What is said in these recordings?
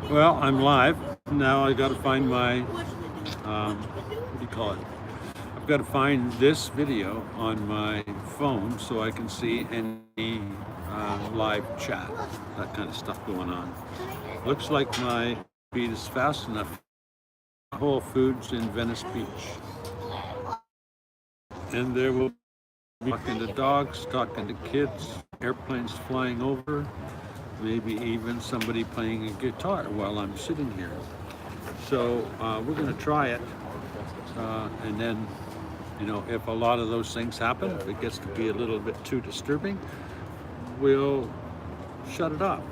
Well, I'm live. Now I got to find my, what do you call it? I've got to find this video on my phone so I can see any live chat, that kind of stuff going on. Looks like my speed is fast enough. Whole Foods in Venice Beach. And there will be talking to dogs, talking to kids, airplanes flying over, maybe even somebody playing a guitar while I'm sitting here. So we're going to try it, and then, if a lot of those things happen, if it gets to be a little bit too disturbing, we'll shut it off.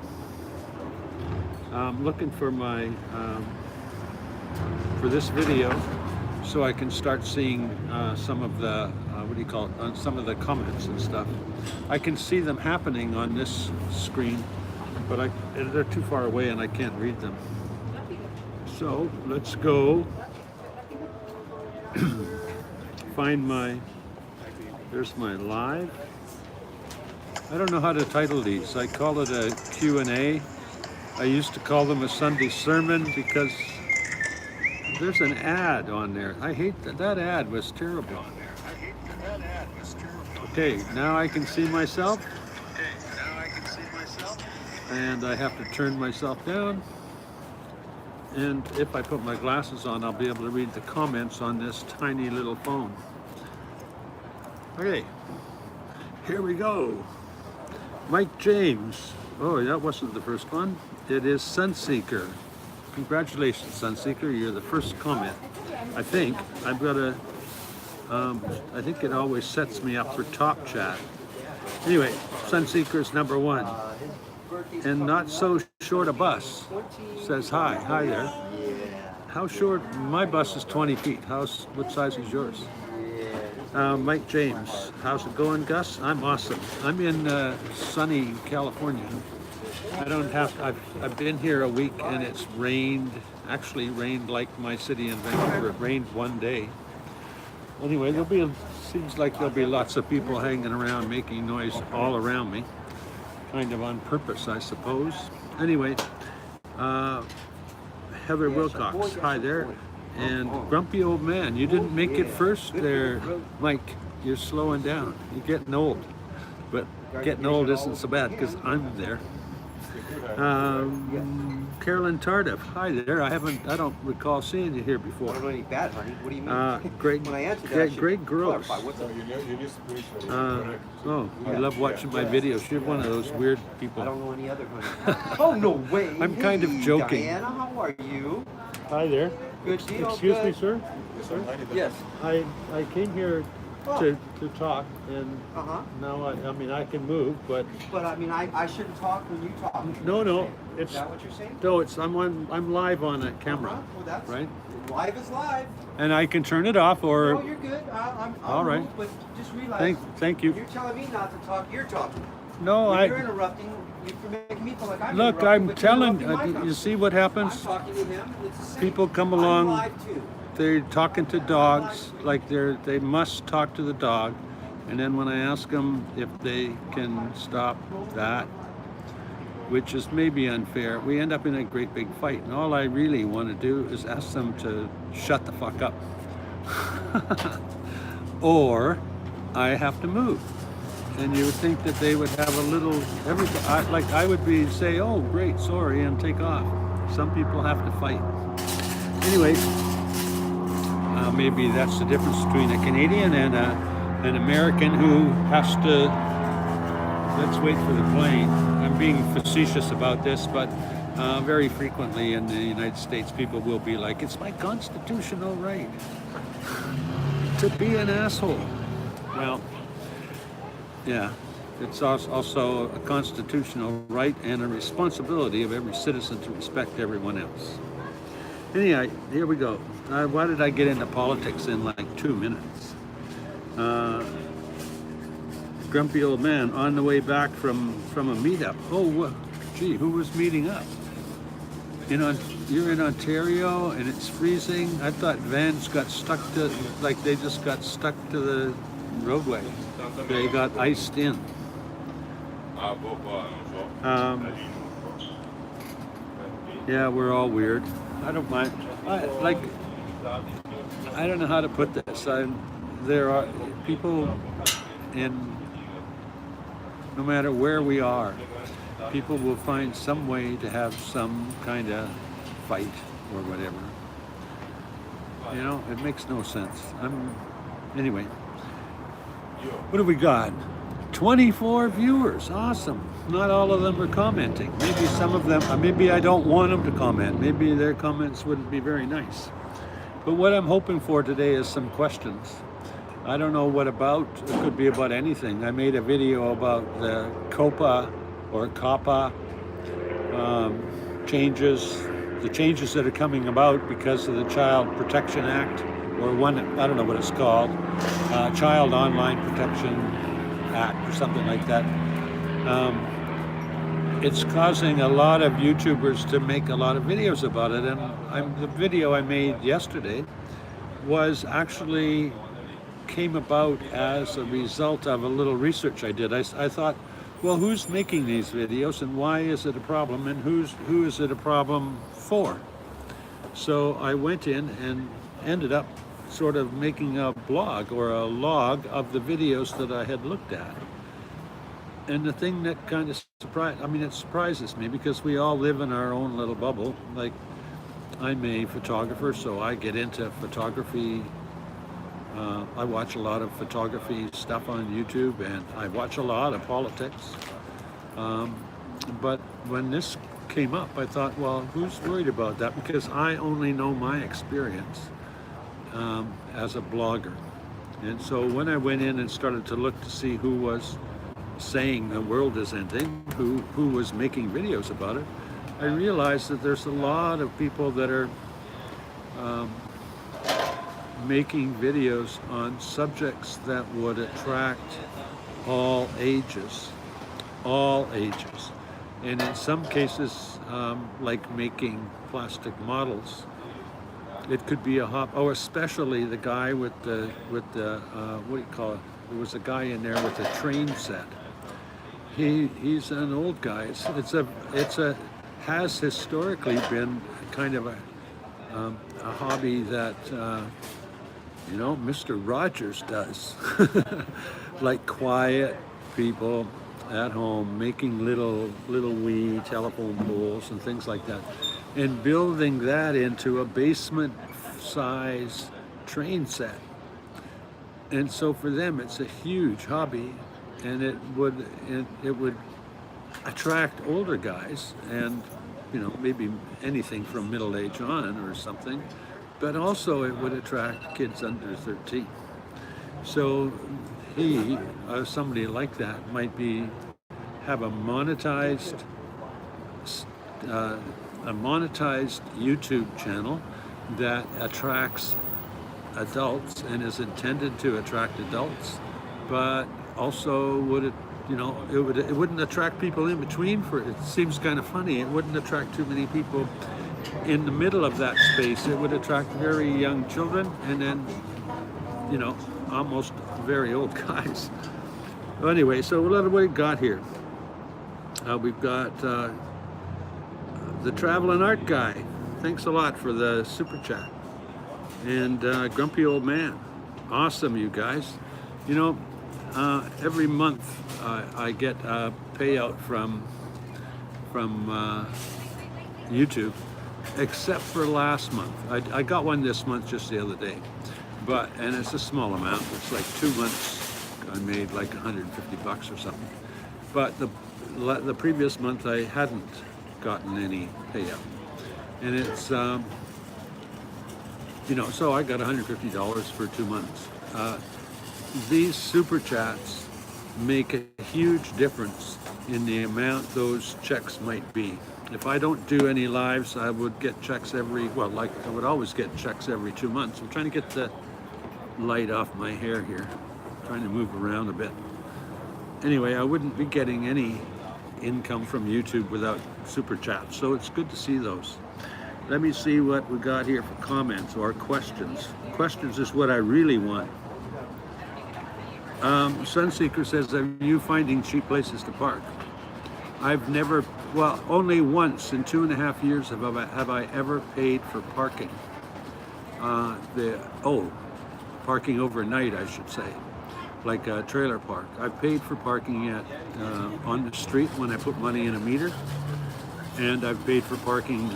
I'm looking for my for this video so I can start seeing some of the some of the comments and stuff. I can see them happening on this screen, but they're too far away and I can't read them. So let's go find there's my live. I don't know how to title these. I call it a Q&A. I used to call them a Sunday sermon because there's an ad on there. I hate that. That ad was terrible. Okay, now I can see myself. And I have to turn myself down. And if I put my glasses on, I'll be able to read the comments on this tiny little phone. Okay, here we go. Mike James. Oh, that wasn't the first one. It is Sunseeker. Congratulations, Sunseeker. You're the first comment. I think I've got a. I think it always sets me up for top chat. Anyway, Sunseeker's number one. And not so short a bus says hi. Hi there. How short? My bus is 20 feet. What size is yours? Mike James. How's it going, Gus? I'm awesome. I'm in sunny California. I've been here a week and it's actually rained like my city in Vancouver. It rained one day. Anyway, seems like there'll be lots of people hanging around making noise all around me. Kind of on purpose, I suppose. Anyway, Heather Wilcox, hi there. And Grumpy Old Man, you didn't make it first there, Mike. You're slowing down. You're getting old. But getting old isn't so bad because I'm there. Carolyn Tardif, hi there. I don't recall seeing you here before. I don't know any bad, honey. What do you mean? Greg Gross. What's up? You love watching my videos. You're one of those weird people. I don't know any other, honey. Oh, no way. I'm kind of joking. Diana, how are you? Hi there. Good deal. Excuse me, sir. Yes. I came here to talk, and now I can move, but I shouldn't talk when you talk. No, Is that what you're saying? No, I'm live on a camera, right? Live is live. And I can turn it off, or No, you're good. I'll all right. move, but just realize. Thank you. You're telling me not to talk. You're talking. No, You're interrupting. You're making me feel like I'm look. interrupting, I'm but telling. you're interrupting my You see what happens? I'm talking to him. It's the same. People come I'm along. live too. They're talking to dogs, like they must talk to the dog, and then when I ask them if they can stop that, which is maybe unfair, we end up in a great big fight. And all I really want to do is ask them to shut the fuck up, or I have to move. And you would think that they would have a little like I would say, oh great, sorry, and take off. Some people have to fight. Anyway. Maybe that's the difference between a Canadian and an American who has to. Let's wait for the plane. I'm being facetious about this, but very frequently in the United States, people will be like, "It's my constitutional right to be an asshole." Well, yeah, it's also a constitutional right and a responsibility of every citizen to respect everyone else. Anyway, here we go. Why did I get into politics in like 2 minutes? Grumpy Old Man on the way back from a meetup. Oh, gee, who was meeting up? You're in Ontario and it's freezing. I thought vans got stuck to, like they just got stuck to the roadway. They got iced in. Yeah, we're all weird. I don't mind. Like, I don't know how to put this. There are people in, no matter where we are, people will find some way to have some kind of fight or whatever. You know, it makes no sense. Anyway, what have we got? 24 viewers, awesome. Not all of them are commenting. Maybe some of them, maybe I don't want them to comment. Maybe their comments wouldn't be very nice. But what I'm hoping for today is some questions. I don't know what about, it could be about anything. I made a video about the COPA or COPA changes, the changes that are coming about because of the Child Protection Act, or one, I don't know what it's called, Child Online Protection Act or something like that. It's causing a lot of YouTubers to make a lot of videos about it, and the video I made yesterday was actually came about as a result of a little research I did. I thought, well, who's making these videos and why is it a problem, and who is it a problem for? So I went in and ended up sort of making a blog or a log of the videos that I had looked at. And the thing that kind of it surprises me because we all live in our own little bubble. Like, I'm a photographer, so I get into photography. I watch a lot of photography stuff on YouTube, and I watch a lot of politics. But when this came up, I thought, well, who's worried about that? Because I only know my experience as a blogger. And so when I went in and started to look to see who was saying the world is ending, who was making videos about it, I realized that there's a lot of people that are making videos on subjects that would attract all ages, and in some cases, like making plastic models. It could be a especially the guy with the what do you call it? There was a guy in there with a train set. He's an old guy. Has historically been kind of a hobby that Mr. Rogers does, like quiet people at home making little wee telephone poles and things like that, and building that into a basement size train set. And so for them, it's a huge hobby, and it would attract older guys, and maybe anything from middle age on or something, but also it would attract kids under 13. So somebody like that might have a monetized YouTube channel that attracts adults and is intended to attract adults, but also it wouldn't attract people in between. It seems kind of funny. It wouldn't attract too many people in the middle of that space. It would attract very young children, and then almost very old guys. Well, anyway, so what have we got here? We've got the Traveling Art Guy. Thanks a lot for the super chat. And Grumpy Old Man. Awesome, you guys. Every month I get a payout from YouTube, except for last month. I got one this month just the other day, and it's a small amount. It's like 2 months I made like $150 or something. But the previous month I hadn't gotten any payout, and it's so I got $150 for 2 months. These super chats make a huge difference in the amount those checks might be. If I don't do any lives, I would get checks I would always get checks every 2 months. I'm trying to get the light off my hair here. I'm trying to move around a bit. Anyway, I wouldn't be getting any income from YouTube without super chats, so it's good to see those. Let me see what we got here for comments or questions. Questions is what I really want. Sunseeker says, are you finding cheap places to park? I've never, well, only once in 2.5 years have I ever paid for parking. Parking overnight, I should say, like a trailer park. I've paid for parking at on the street when I put money in a meter, and I've paid for parking,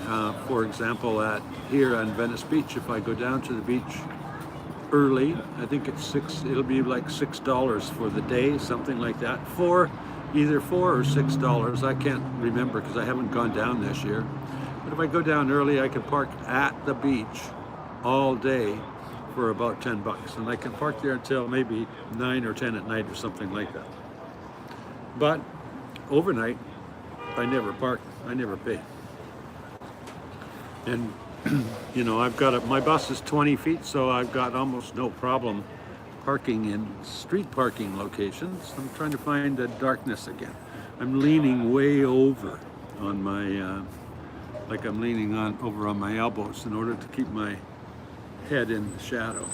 for example, at here on Venice Beach. If I go down to the beach early, I think it'll be like $6 for the day, something like that. Either $4 or $6. I can't remember because I haven't gone down this year. But if I go down early, I can park at the beach all day for about $10, and I can park there until maybe 9 or 10 at night or something like that. But overnight, I never park. I never pay. And you know, my bus is 20 feet, so I've got almost no problem parking in street parking locations. I'm trying to find the darkness again. I'm leaning way over on my, like I'm leaning over on my elbows in order to keep my head in the shadow.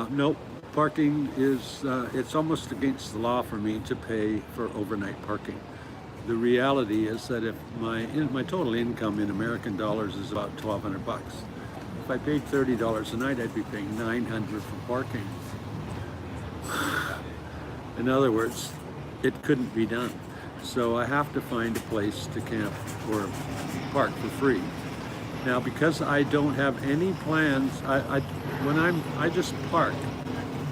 Nope, parking is, it's almost against the law for me to pay for overnight parking. The reality is that if my total income in American dollars is about $1,200. If I paid $30 a night, I'd be paying $900 for parking. In other words, it couldn't be done. So I have to find a place to camp or park for free. Now, because I don't have any plans, I just park.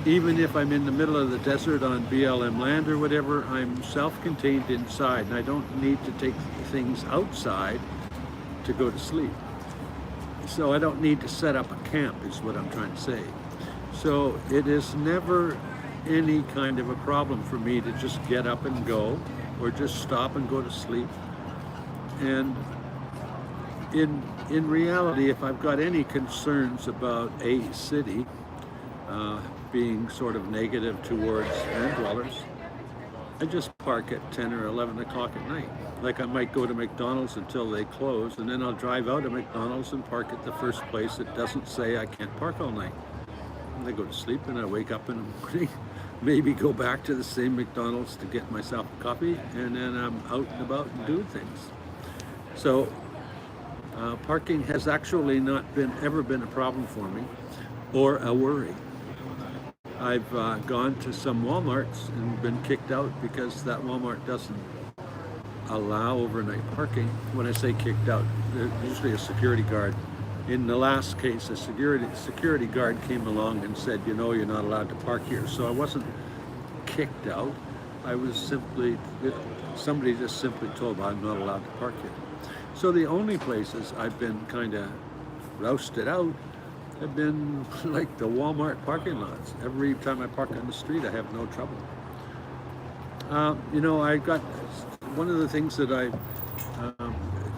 Even if I'm in the middle of the desert on BLM land or whatever, I'm self-contained inside, and I don't need to take things outside to go to sleep. So I don't need to set up a camp, is what I'm trying to say. So it is never any kind of a problem for me to just get up and go, or just stop and go to sleep. And in reality, if I've got any concerns about a city being sort of negative towards land dwellers, I just park at 10 or 11 o'clock at night. Like I might go to McDonald's until they close, and then I'll drive out of McDonald's and park at the first place that doesn't say I can't park all night. And I go to sleep, and I wake up in the morning, maybe go back to the same McDonald's to get myself a coffee, and then I'm out and about and doing things. So parking has actually not ever been a problem for me or a worry. I've gone to some Walmarts and been kicked out because that Walmart doesn't allow overnight parking. When I say kicked out, there's usually a security guard. In the last case, a security guard came along and said, you know, you're not allowed to park here. So I wasn't kicked out. I was somebody just simply told me I'm not allowed to park here. So the only places I've been kind of rousted out have been like the Walmart parking lots. Every time I park on the street, I have no trouble. You know, I got one of the things that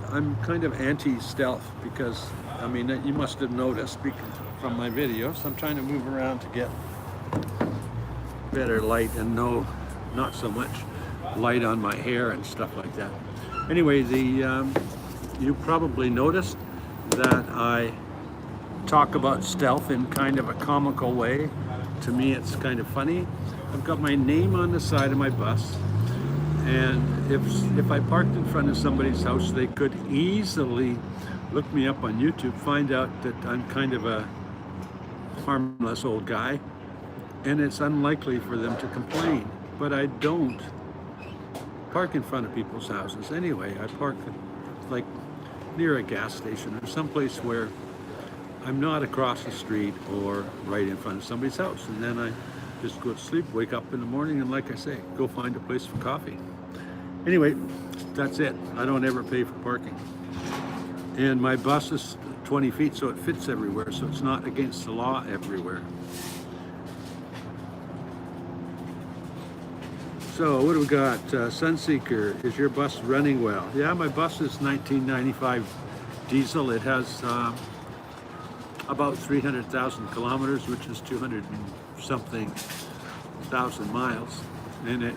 I'm kind of anti-stealth because, I mean, you must have noticed from my videos, I'm trying to move around to get better light and not so much light on my hair and stuff like that. Anyway, you probably noticed that I talk about stealth in kind of a comical way. To me, it's kind of funny. I've got my name on the side of my bus, and if I parked in front of somebody's house, they could easily look me up on YouTube, find out that I'm kind of a harmless old guy, and it's unlikely for them to complain. But I don't park in front of people's houses anyway. I park like near a gas station or someplace where I'm not across the street or right in front of somebody's house. And then I just go to sleep, wake up in the morning, and like I say, go find a place for coffee. Anyway, that's it. I don't ever pay for parking. And my bus is 20 feet, so it fits everywhere, so it's not against the law everywhere. So what do we got? Sunseeker, is your bus running well? Yeah, my bus is 1995 diesel. It has about 300,000 kilometers, which is 200 and something thousand miles. And it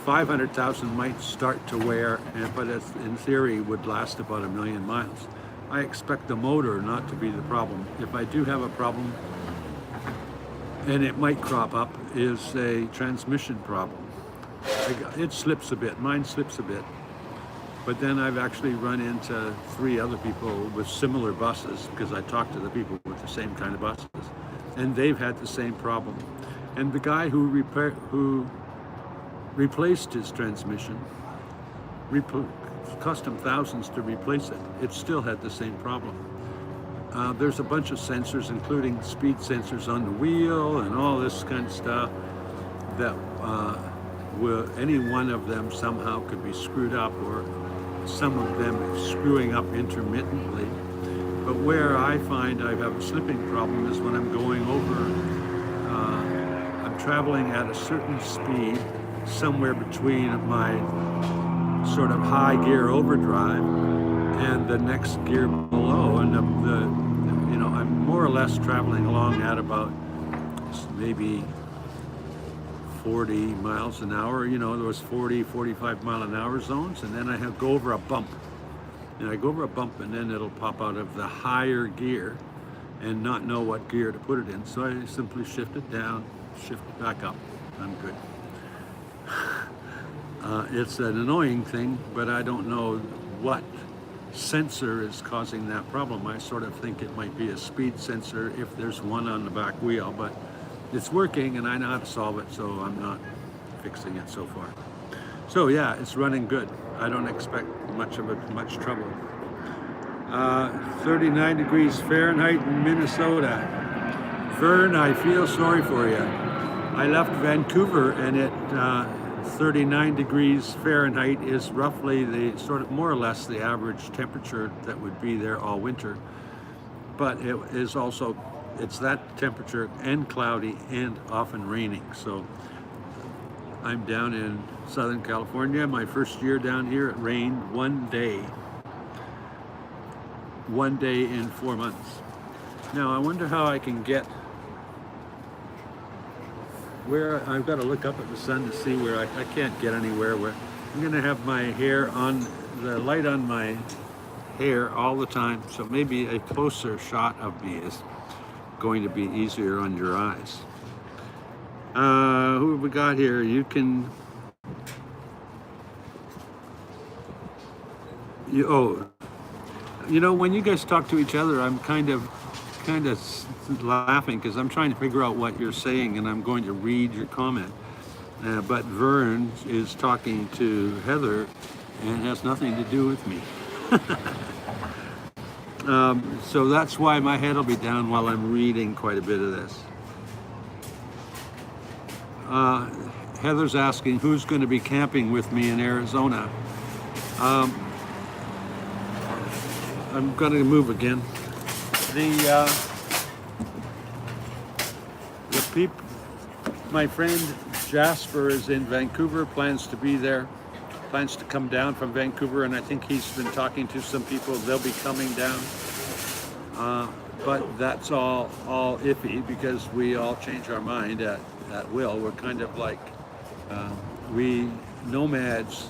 500,000 might start to wear, but it, in theory, would last about 1 million miles. I expect the motor not to be the problem. If I do have a problem, and it might crop up, is a transmission problem. it slips a bit. Mine slips a bit. But then I've actually run into 3 other people with similar buses because I talked to the people with the same kind of buses, and they've had the same problem. And the guy who replaced his transmission, cost him thousands to replace it. It still had the same problem. There's a bunch of sensors, including speed sensors on the wheel and all this kind of stuff that any one of them somehow could be screwed up, or some of them screwing up intermittently. But where I find I have a slipping problem is when I'm going over, I'm traveling at a certain speed, somewhere between my sort of high gear overdrive and the next gear below, and I'm more or less traveling along at about maybe 40 miles an hour. There was 40, 45 mile an hour zones, and then I go over a bump. And I go over a bump, and then it'll pop out of the higher gear and not know what gear to put it in. So I simply shift it down, shift it back up. I'm good. It's an annoying thing, but I don't know what sensor is causing that problem. I sort of think it might be a speed sensor if there's one on the back wheel, but it's working and I know how to solve it, so I'm not fixing it so far. So yeah, it's running good. I don't expect much trouble. 39 degrees Fahrenheit in Minnesota. Vern, I feel sorry for you. I left Vancouver, and it 39 degrees Fahrenheit is roughly the sort of more or less the average temperature that would be there all winter. But it is also, it's that temperature and cloudy and often raining. So I'm down in Southern California. My first year down here, it rained one day in 4 months. Now I wonder how I can get where I've got to look up at the sun to see where I can't get anywhere where I'm going to have my hair on, the light on my hair all the time, so maybe a closer shot of me is going to be easier on your eyes. Who have we got here? You can, when you guys talk to each other, I'm kind of laughing because I'm trying to figure out what you're saying, and I'm going to read your comment. But Vern is talking to Heather and has nothing to do with me. So that's why my head will be down while I'm reading quite a bit of this. Heather's asking who's going to be camping with me in Arizona. I'm going to move again. My friend Jasper is in Vancouver, plans to be there, plans to come down from Vancouver, and I think he's been talking to some people. They'll be coming down, but that's all iffy because we all change our mind at will. We're kind of like we nomads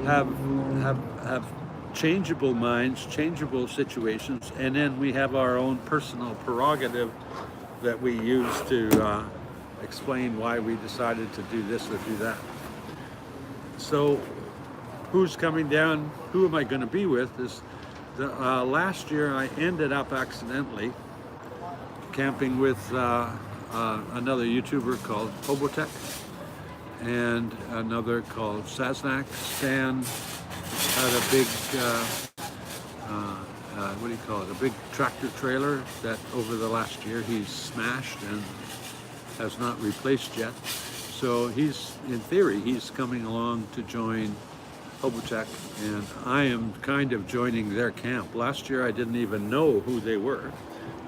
have changeable minds, changeable situations, and then we have our own personal prerogative that we use to explain why we decided to do this or do that. So who's coming down, who am I going to be with? Last year I ended up accidentally camping with another YouTuber called Hobotech and another called Sasnak. Stan had a big, a big tractor trailer that over the last year he's smashed and has not replaced yet. So he's, in theory, he's coming along to join Hobotech, and I am kind of joining their camp. Last year I didn't even know who they were,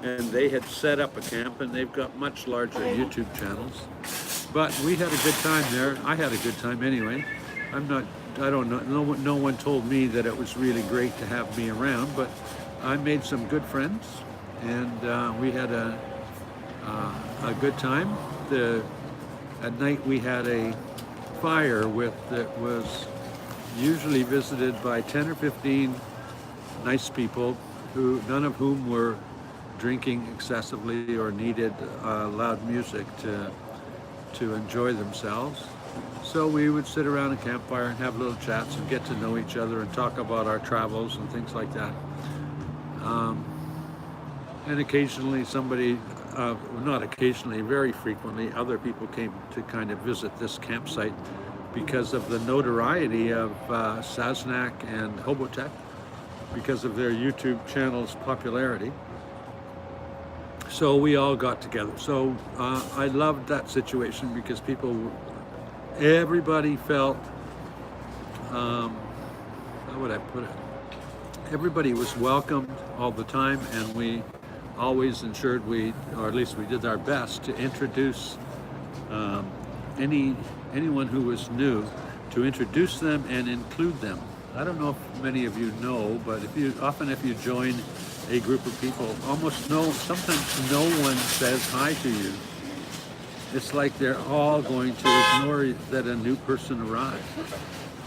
and they had set up a camp, and they've got much larger YouTube channels. But we had a good time there. I had a good time anyway. I don't know, no one told me that it was really great to have me around, but I made some good friends, and we had a good time. At night we had a fire that was usually visited by 10 or 15 nice people, none of whom were drinking excessively or needed loud music to to enjoy themselves. So we would sit around a campfire and have little chats and get to know each other and talk about our travels and things like that. And occasionally somebody, not occasionally, very frequently, other people came to kind of visit this campsite because of the notoriety of Sasnak and Hobotech, because of their YouTube channel's popularity. So we all got together. So I loved that situation because everybody felt, how would I put it? Everybody was welcomed all the time, and we always ensured or at least we did our best to introduce anyone who was new, to introduce them and include them. I don't know if many of you know, but if you join a group of people, sometimes no one says hi to you. It's like they're all going to ignore that a new person arrived.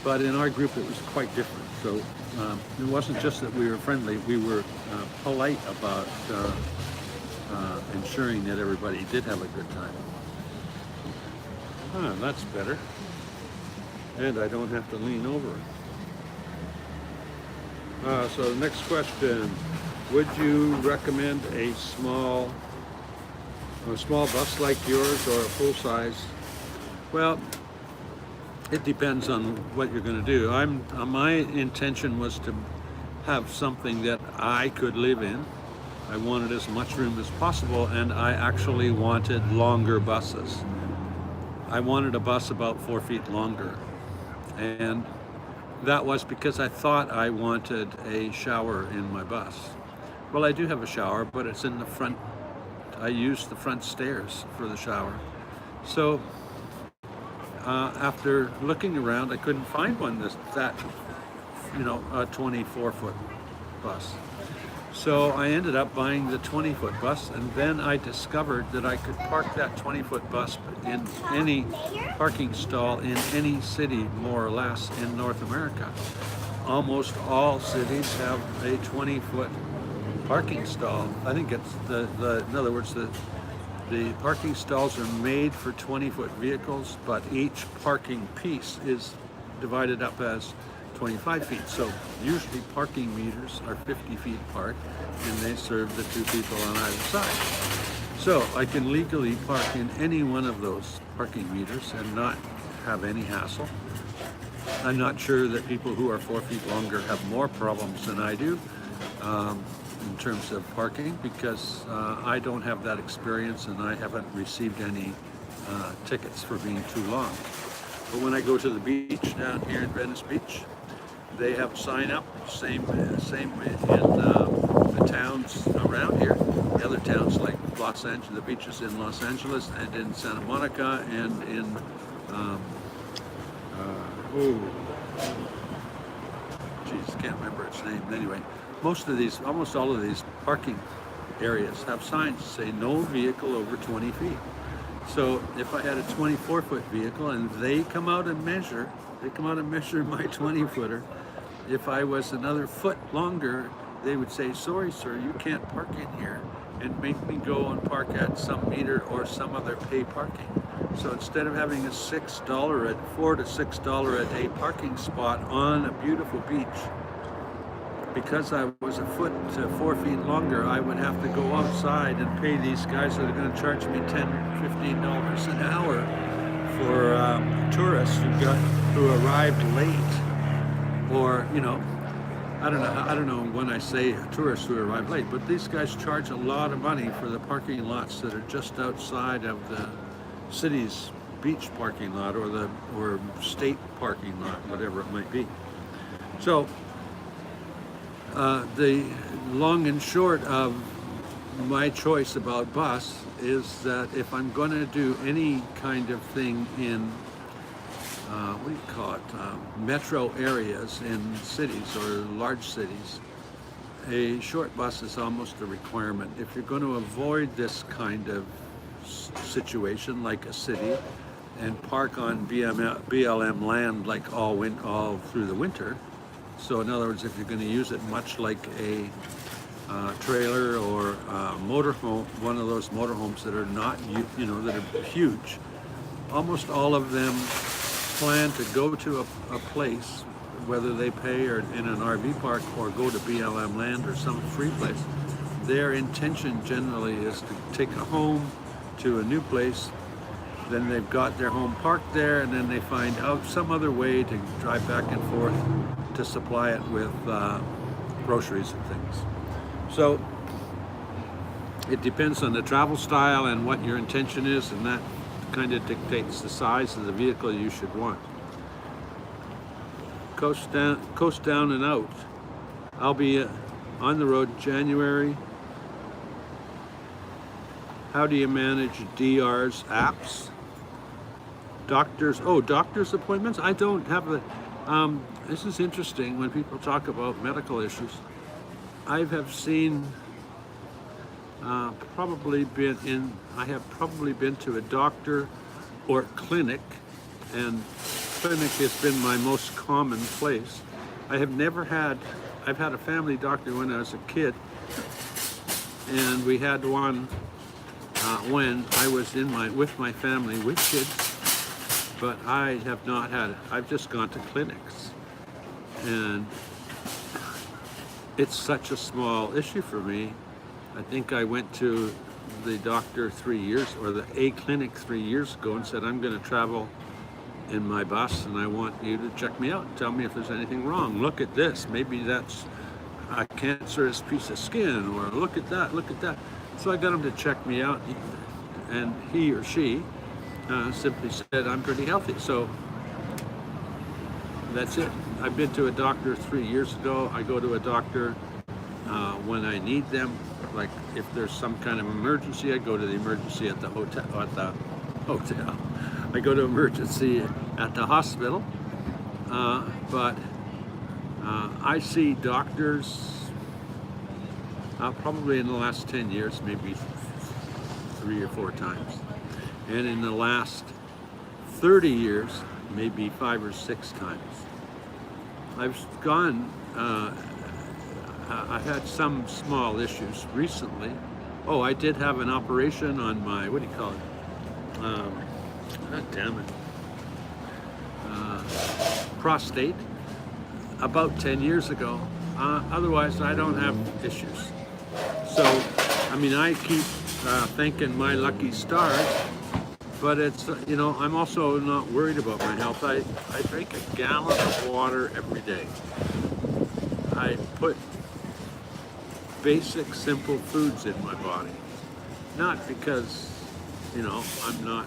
But in our group, it was quite different. So it wasn't just that we were friendly, we were polite about ensuring that everybody did have a good time. That's better. And I don't have to lean over. So the next question, would you recommend a small bus like yours or a full size? Well, it depends on what you're going to do. My intention was to have something that I could live in. I wanted as much room as possible, and I actually wanted longer buses. I wanted a bus about 4 feet longer, and that was because I thought I wanted a shower in my bus. Well, I do have a shower, but it's in the front. I use the front stairs for the shower. So after looking around, I couldn't find one a 24-foot bus. So I ended up buying the 20-foot bus, and then I discovered that I could park that 20-foot bus in any parking stall in any city, more or less, in North America. Almost all cities have a 20-foot parking stall. I think it's in other words, the parking stalls are made for 20-foot vehicles, but each parking piece is divided up as 25 feet. So usually parking meters are 50 feet apart, and they serve the two people on either side. So I can legally park in any one of those parking meters and not have any hassle. I'm not sure that people who are 4 feet longer have more problems than I do in terms of parking, because I don't have that experience and I haven't received any tickets for being too long. But when I go to the beach down here in Venice Beach, they have a sign up, same in the towns around here. The other towns like Los Angeles, the beaches in Los Angeles and in Santa Monica and in can't remember its name. Anyway, almost all of these parking areas have signs that say no vehicle over 20 feet. So if I had a 24-foot vehicle and they come out and measure my 20-footer, if I was another foot longer, they would say, sorry sir, you can't park in here, and make me go and park at some meter or some other pay parking. So instead of having a $4 to $6 a day parking spot on a beautiful beach, because I was a foot to 4 feet longer, I would have to go outside and pay these guys that are going to charge me $10, $15 an hour for tourists who arrived late, or I don't know when I say tourists who arrive late, but these guys charge a lot of money for the parking lots that are just outside of the city's beach parking lot or state parking lot, whatever it might be. So the long and short of my choice about bus is that if I'm going to do any kind of thing in metro areas in cities or large cities, a short bus is almost a requirement. If you're going to avoid this kind of situation like a city and park on BLM land like all through the winter, so in other words, if you're going to use it much like a trailer or motorhome, one of those motorhomes that are not, that are huge, almost all of them plan to go to a place, whether they pay or in an RV park or go to BLM land or some free place. Their intention generally is to take a home to a new place. Then they've got their home parked there, and then they find out some other way to drive back and forth to supply it with groceries and things. So it depends on the travel style and what your intention is, and that kind of dictates the size of the vehicle you should want. Coast down and out. I'll be on the road in January. How do you manage DR's apps? Doctor's appointments? I don't have the, this is interesting when people talk about medical issues. I have probably been to a doctor or clinic, and clinic has been my most common place. I've had a family doctor when I was a kid, and we had one when I was with my family with kids, but I have not had it. I've just gone to clinics, and it's such a small issue for me. I think I went to the doctor 3 years, or a clinic 3 years ago, and said, I'm going to travel in my bus and I want you to check me out and tell me if there's anything wrong. Look at this, maybe that's a cancerous piece of skin, or look at that, look at that. So I got him to check me out, and he or she simply said, I'm pretty healthy. So that's it. I've been to a doctor 3 years ago. I go to a doctor when I need them. Like if there's some kind of emergency, I go to the emergency at the hotel. I go to emergency at the hospital. But I see doctors probably in the last 10 years, maybe 3 or 4 times. And in the last 30 years, maybe 5 or 6 times. I've gone, I had some small issues recently. Oh, I did have an operation on my, what do you call it? God damn it. Prostate about 10 years ago. Otherwise, I don't have issues. So, I mean, I keep thanking my lucky stars, but it's, you know, I'm also not worried about my health. I drink a gallon of water every day. I put basic, simple foods in my body. Not because, you know, I'm not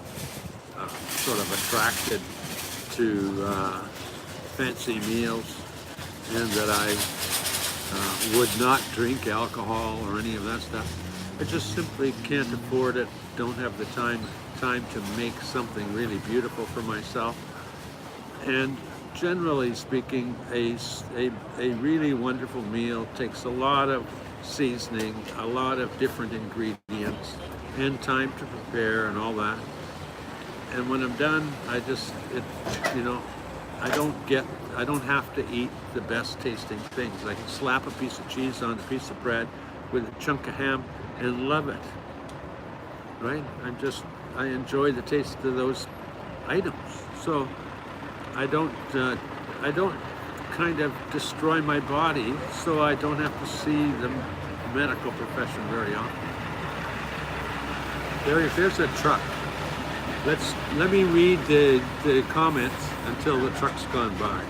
sort of attracted to fancy meals, and that I would not drink alcohol or any of that stuff. I just simply can't afford it, don't have the time to make something really beautiful for myself. And generally speaking, a really wonderful meal takes a lot of seasoning, a lot of different ingredients, and time to prepare and all that. And when I'm done, I don't have to eat the best tasting things. I can slap a piece of cheese on a piece of bread with a chunk of ham and love it, right? I enjoy the taste of those items. So I don't kind of destroy my body, so I don't have to see the medical profession very often. There's a truck. Let me read the comments until the truck's gone by.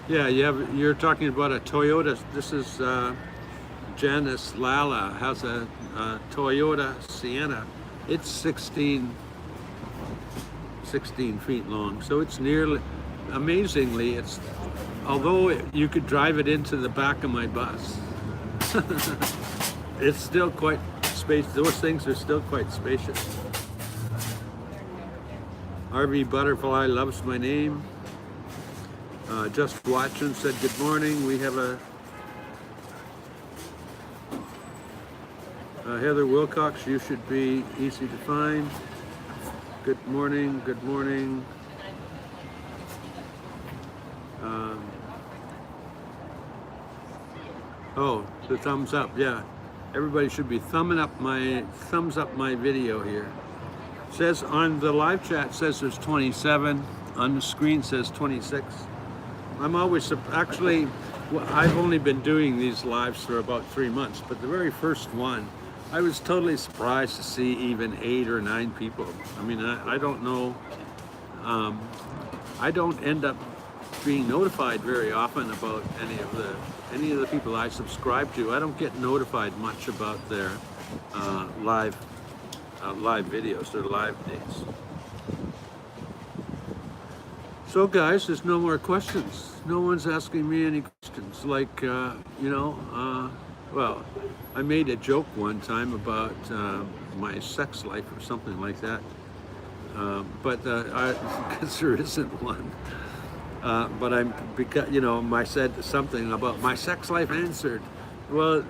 Yeah, you're talking about a Toyota. This is Janice Lala has a Toyota Sienna. It's 16 feet long, so it's nearly, amazingly, although you could drive it into the back of my bus, it's still quite spacious. Those things are still quite spacious. RV Butterfly loves my name. Just watching said good morning. We have a Heather Wilcox, you should be easy to find. Good morning, good morning. Oh, the thumbs up, yeah. Everybody should be thumbs up my video here. Says on the live chat says there's 27. On the screen says 26. I'm always actually. I've only been doing these lives for about 3 months, but the very first one, I was totally surprised to see even 8 or 9 people. I mean, I don't know. I don't end up being notified very often about any of the people I subscribe to. I don't get notified much about their live videos, their live dates. So guys, there's no more questions. No one's asking me any questions. Like, well, I made a joke one time about my sex life or something like that. But because there isn't one. But I said something about my sex life answered. Well,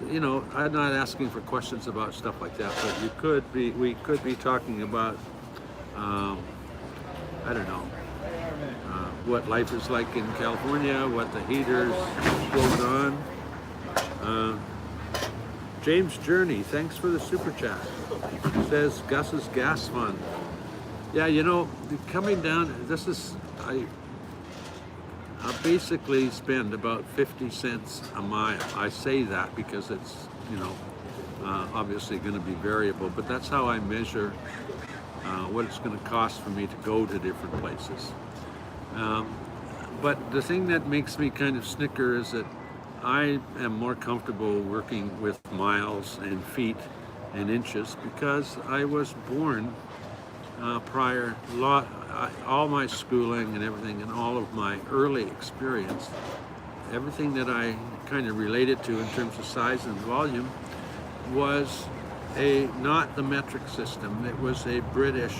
I'm not asking for questions about stuff like that, but we could be talking about, I don't know, what life is like in California, what the heaters going on. James Journey, thanks for the super chat. Says Gus's gas fund. Yeah, coming down, I basically spend about 50 cents a mile. I say that because it's, obviously going to be variable, but that's how I measure what it's going to cost for me to go to different places. But the thing that makes me kind of snicker is that I am more comfortable working with miles and feet and inches because I was born prior, all my schooling and everything and all of my early experience, everything that I kind of related to in terms of size and volume was not the metric system. It was a British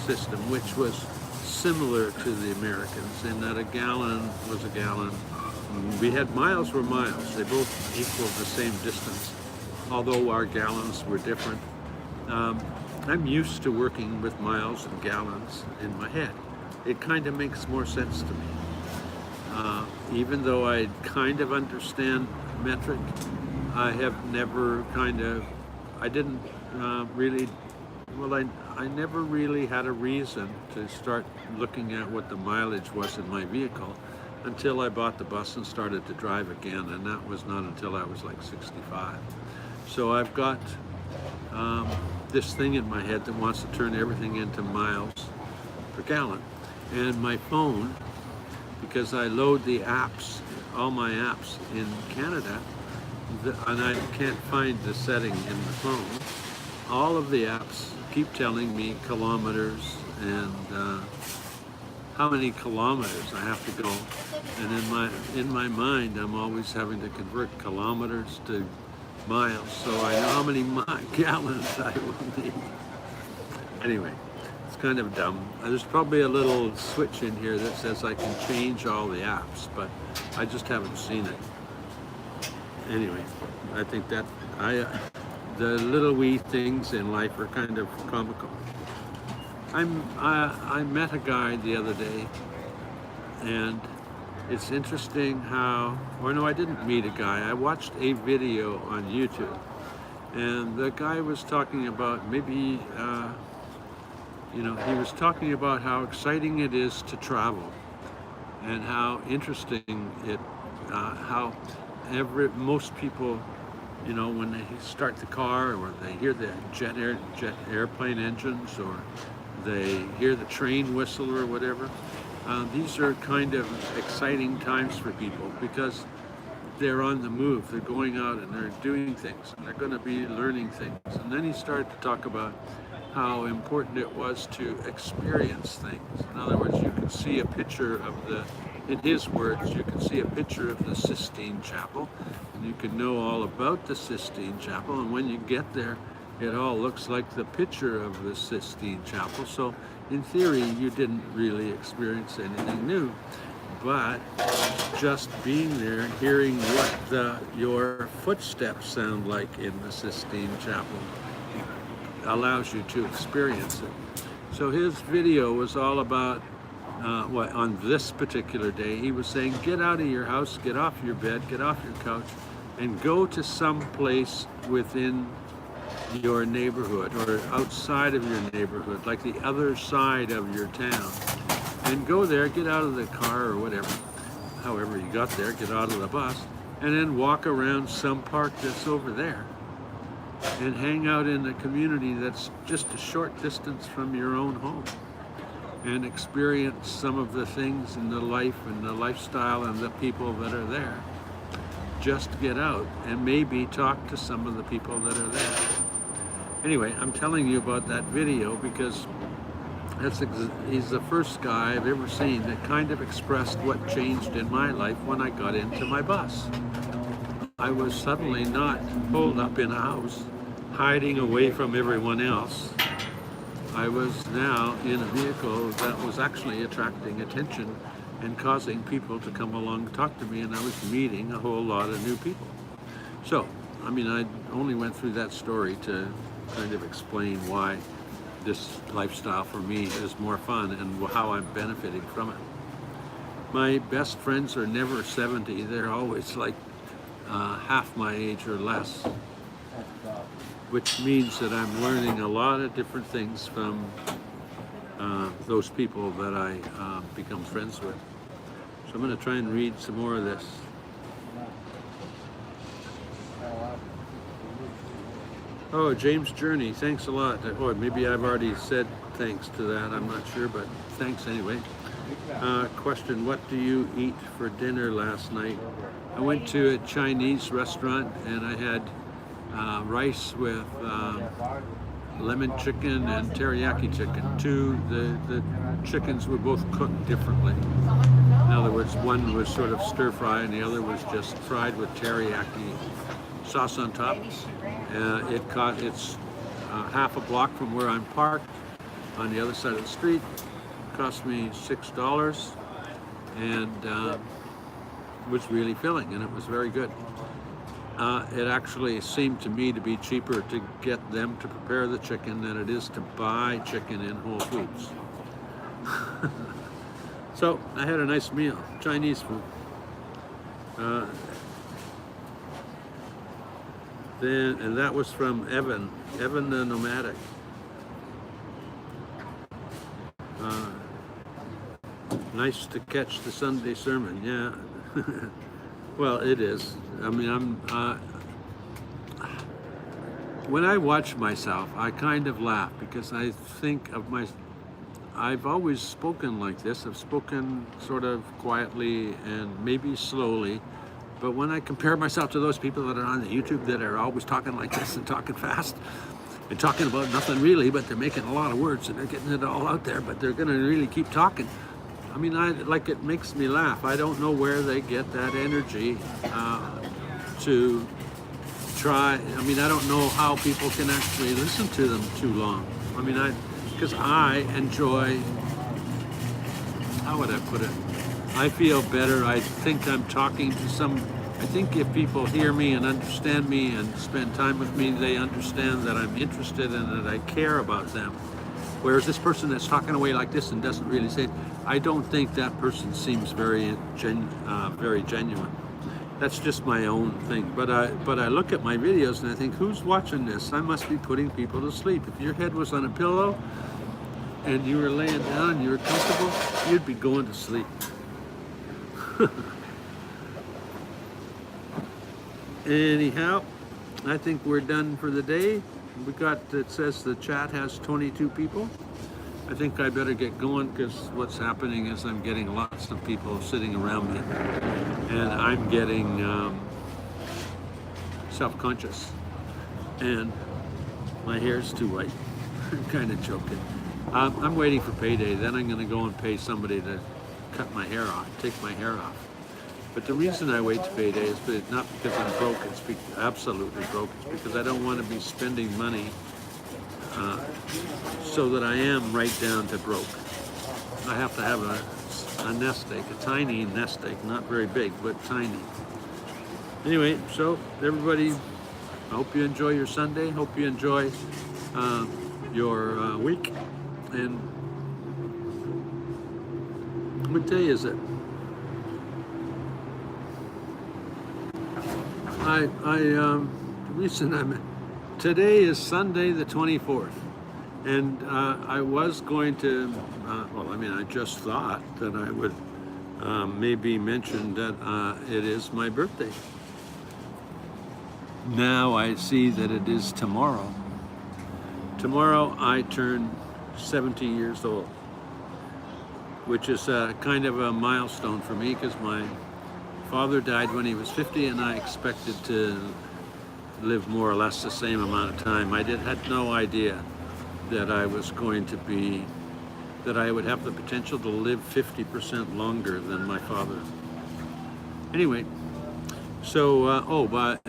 system, which was similar to the Americans in that a gallon was a gallon. We had miles were miles. They both equaled the same distance, although our gallons were different. I'm used to working with miles and gallons in my head. It kind of makes more sense to me. Even though I kind of understand metric, I have never I never really had a reason to start looking at what the mileage was in my vehicle until I bought the bus and started to drive again, and that was not until I was like 65. So I've got this thing in my head that wants to turn everything into miles per gallon. And my phone, because I load the apps, all my apps in Canada, and I can't find the setting in the phone, all of the apps keep telling me kilometers and how many kilometers I have to go. And in my mind, I'm always having to convert kilometers to miles, so I know how many gallons I will need. Anyway, it's kind of dumb. There's probably a little switch in here that says I can change all the apps, but I just haven't seen it. Anyway, I think that the little wee things in life are kind of comical. I met a guy the other day, and it's interesting how, or no, I didn't meet a guy. I watched a video on YouTube, and the guy was talking about maybe, he was talking about how exciting it is to travel, and how interesting it, how most people, when they start the car or they hear the jet airplane engines or they hear the train whistle or whatever, these are kind of exciting times for people because they're on the move. They're going out and they're doing things and they're going to be learning things. And then he started to talk about how important it was to experience things. In other words, you can see a picture of in his words, you can see a picture of the Sistine Chapel, and you can know all about the Sistine Chapel, and when you get there, it all looks like the picture of the Sistine Chapel. So in theory, you didn't really experience anything new, but just being there, hearing what your footsteps sound like in the Sistine Chapel allows you to experience it. So his video was all about on this particular day, he was saying, get out of your house, get off your bed, get off your couch, and go to some place within your neighborhood or outside of your neighborhood, like the other side of your town, and go there, get out of the car or whatever, however you got there, get out of the bus, and then walk around some park that's over there and hang out in a community that's just a short distance from your own home and experience some of the things in the life and the lifestyle and the people that are there. Just get out and maybe talk to some of the people that are there. Anyway, I'm telling you about that video because he's the first guy I've ever seen that kind of expressed what changed in my life when I got into my bus. I was suddenly not holed up in a house, hiding away from everyone else. I was now in a vehicle that was actually attracting attention and causing people to come along and talk to me, and I was meeting a whole lot of new people. So, I mean, I only went through that story to kind of explain why this lifestyle for me is more fun and how I'm benefiting from it. My best friends are never 70, they're always like half my age or less, which means that I'm learning a lot of different things from those people that I become friends with. So I'm going to try and read some more of this. Oh, James Journey, thanks a lot. Or maybe I've already said thanks to that, I'm not sure, but thanks anyway. Question, what do you eat for dinner last night? I went to a Chinese restaurant and I had rice with lemon chicken and teriyaki chicken. The chickens were both cooked differently. In other words, one was sort of stir fry and the other was just fried with teriyaki sauce on top. It's half a block from where I'm parked on the other side of the street. It cost me $6 and was really filling, and it was very good. It actually seemed to me to be cheaper to get them to prepare the chicken than it is to buy chicken in Whole Foods. So I had a nice meal, Chinese food. And that was from Evan the Nomadic. Nice to catch the Sunday sermon, yeah. Well, it is. I mean, when I watch myself, I kind of laugh because I think of I've always spoken like this. I've spoken sort of quietly and maybe slowly. But when I compare myself to those people that are on the YouTube that are always talking like this and talking fast and talking about nothing really, but they're making a lot of words and they're getting it all out there, but they're going to really keep talking. I mean, it makes me laugh. I don't know where they get that energy to try. I mean, I don't know how people can actually listen to them too long. I mean, because I enjoy, how would I put it? I feel better. I think I'm talking to I think if people hear me and understand me and spend time with me, they understand that I'm interested and that I care about them. Whereas this person that's talking away like this and doesn't really say it, I don't think that person seems very genuine. That's just my own thing. But I look at my videos and I think, who's watching this? I must be putting people to sleep. If your head was on a pillow and you were laying down and you were comfortable, you'd be going to sleep. Anyhow, I think we're done for the day. It says the chat has 22 people. I think I better get going because what's happening is I'm getting lots of people sitting around me and I'm getting self-conscious and my hair's too white. I'm kind of joking. I'm waiting for payday, then I'm going to go and pay somebody to cut my hair off, take my hair off. But the reason I wait to payday is not because I'm broke, it's absolutely broke. It's because I don't want to be spending money so that I am right down to broke. I have to have a nest egg, a tiny nest egg, not very big, but tiny. Anyway, so everybody, I hope you enjoy your Sunday, hope you enjoy your week. And what day is it? The reason today is Sunday the 24th, and I was going to, I just thought that I would maybe mention that it is my birthday. Now I see that it is tomorrow. Tomorrow I turn 70 years old, which is kind of a milestone for me because my father died when he was 50 and I expected to live more or less the same amount of time. I had no idea that I would have the potential to live 50% longer than my father. Anyway, so, but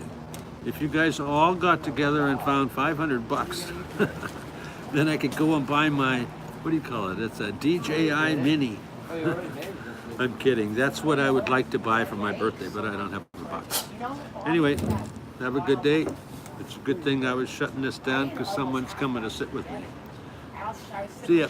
if you guys all got together and found $500, then I could go and buy my, what do you call it? It's a DJI Mini. Oh, you already made it. I'm kidding. That's what I would like to buy for my birthday, but I don't have the bucks. Anyway, have a good day. It's a good thing I was shutting this down because someone's coming to sit with me. See ya.